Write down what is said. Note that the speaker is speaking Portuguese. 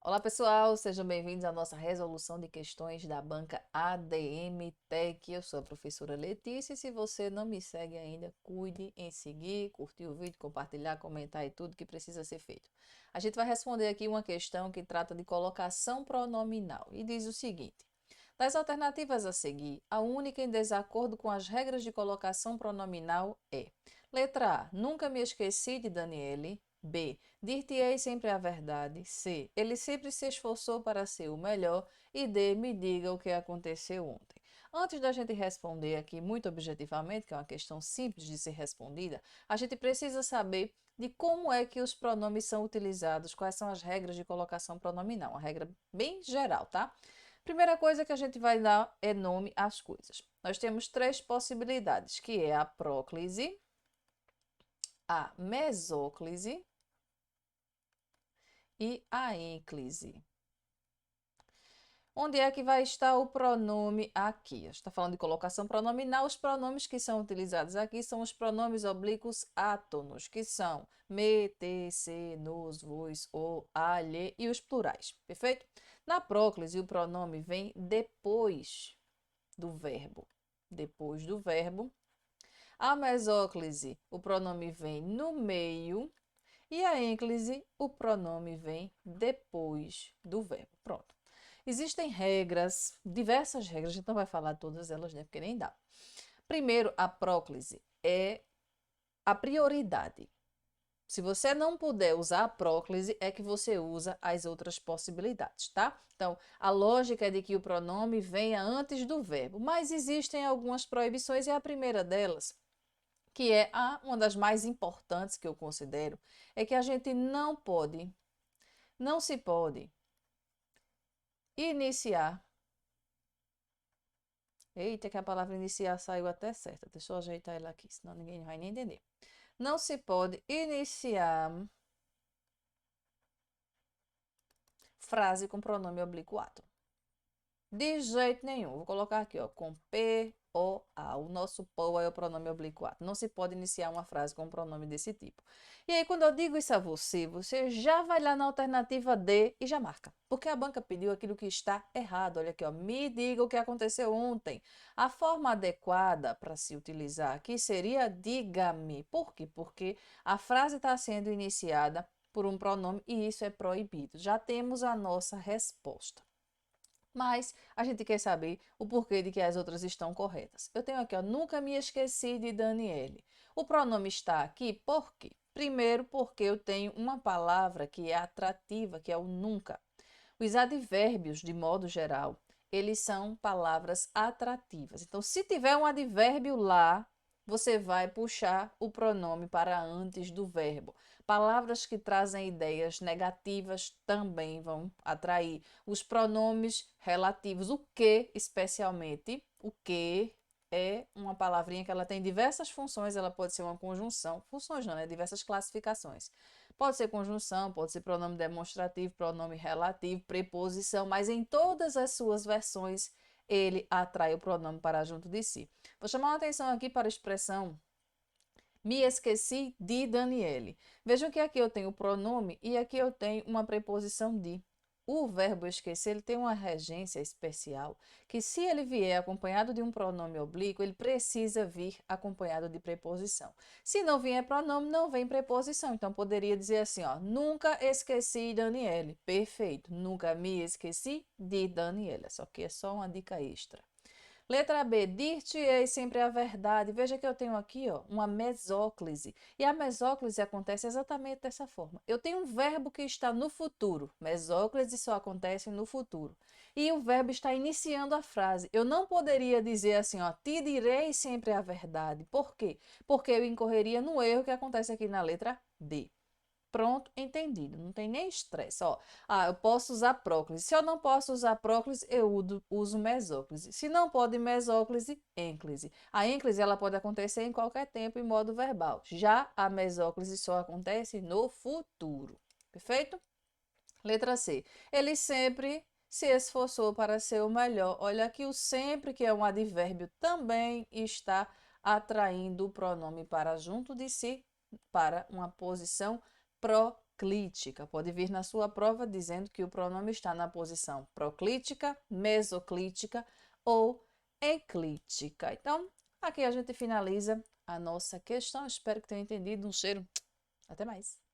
Olá pessoal, sejam bem-vindos à nossa resolução de questões da banca ADM Tech. Eu sou a professora Letícia e se você não me segue ainda, cuide em seguir, curtir o vídeo, compartilhar, comentar e tudo que precisa ser feito. A gente vai responder aqui uma questão que trata de colocação pronominal e diz o seguinte: das alternativas a seguir, a única em desacordo com as regras de colocação pronominal é: letra A, nunca me esqueci de Daniele. B, dir-te-ei sempre a verdade. C, ele sempre se esforçou para ser o melhor. E D, me diga o que aconteceu ontem. Antes da gente responder aqui muito objetivamente, que é uma questão simples de ser respondida, a gente precisa saber de como é que os pronomes são utilizados, quais são as regras de colocação pronominal, uma regra bem geral, tá? Primeira coisa que a gente vai dar é nome às coisas. Nós temos três possibilidades, que é a próclise, a mesóclise e a ênclise. Onde é que vai estar o pronome aqui? Está falando de colocação pronominal. Os pronomes que são utilizados aqui são os pronomes oblíquos átonos, que são me, te, se, nos, vos, o, a, lhe e os plurais. Perfeito? Na próclise, o pronome vem depois do verbo. Depois do verbo. A mesóclise, o pronome vem no meio. E a ênclise, o pronome vem depois do verbo. Pronto. Existem regras, diversas regras, a gente não vai falar todas elas, né? Porque nem dá. Primeiro, a próclise é a prioridade. Se você não puder usar a próclise, é que você usa as outras possibilidades, tá? Então, a lógica é de que o pronome venha antes do verbo, mas existem algumas proibições e a primeira delas, que é uma das mais importantes que eu considero, é que a gente não se pode iniciar. Eita, que a palavra iniciar saiu até certa. Deixa eu ajeitar ela aqui, senão ninguém vai nem entender. Não se pode iniciar frase com pronome oblíquo átono. De jeito nenhum. Vou colocar aqui, ó, com P-O-A. O nosso PO é o pronome oblíquo átono. Não se pode iniciar uma frase com um pronome desse tipo. E aí, quando eu digo isso a você, você já vai lá na alternativa D e já marca. Porque a banca pediu aquilo que está errado. Olha aqui, ó. Me diga o que aconteceu ontem. A forma adequada para se utilizar aqui seria diga-me. Por quê? Porque a frase está sendo iniciada por um pronome e isso é proibido. Já temos a nossa resposta. Mas a gente quer saber o porquê de que as outras estão corretas. Eu tenho aqui, ó, nunca me esqueci de Daniele. O pronome está aqui por quê? Primeiro, porque eu tenho uma palavra que é atrativa, que é o nunca. Os advérbios, de modo geral, eles são palavras atrativas. Então, se tiver um advérbio lá, você vai puxar o pronome para antes do verbo. Palavras que trazem ideias negativas também vão atrair. Os pronomes relativos, o que especialmente, o que é uma palavrinha que ela tem diversas funções, ela pode ser uma conjunção, funções não, né? Diversas classificações. Pode ser conjunção, pode ser pronome demonstrativo, pronome relativo, preposição, mas em todas as suas versões ele atrai o pronome para junto de si. Vou chamar a atenção aqui para a expressão me esqueci de Daniele. Vejam que aqui eu tenho o pronome e aqui eu tenho uma preposição de. O verbo esquecer ele tem uma regência especial, que se ele vier acompanhado de um pronome oblíquo, ele precisa vir acompanhado de preposição. Se não vier pronome, não vem preposição. Então, poderia dizer assim, ó, nunca esqueci Daniele. Perfeito. Nunca me esqueci de Daniela. Só que é só uma dica extra. Letra B, dir-te-ei sempre a verdade. Veja que eu tenho aqui, ó, uma mesóclise. E a mesóclise acontece exatamente dessa forma. Eu tenho um verbo que está no futuro. Mesóclise só acontece no futuro. E o verbo está iniciando a frase. Eu não poderia dizer assim, ó, te direi sempre a verdade. Por quê? Porque eu incorreria no erro que acontece aqui na letra D. Pronto, entendido. Não tem nem estresse. Ó, eu posso usar próclise. Se eu não posso usar próclise, eu uso mesóclise. Se não pode mesóclise, ênclise. A ênclise ela pode acontecer em qualquer tempo em modo verbal. Já a mesóclise só acontece no futuro. Perfeito? Letra C. Ele sempre se esforçou para ser o melhor. Olha aqui o sempre, que é um advérbio, também está atraindo o pronome para junto de si, para uma posição proclítica. Pode vir na sua prova dizendo que o pronome está na posição proclítica, mesoclítica ou eclíptica. Então, aqui a gente finaliza a nossa questão. Espero que tenham entendido. Um cheiro. Até mais.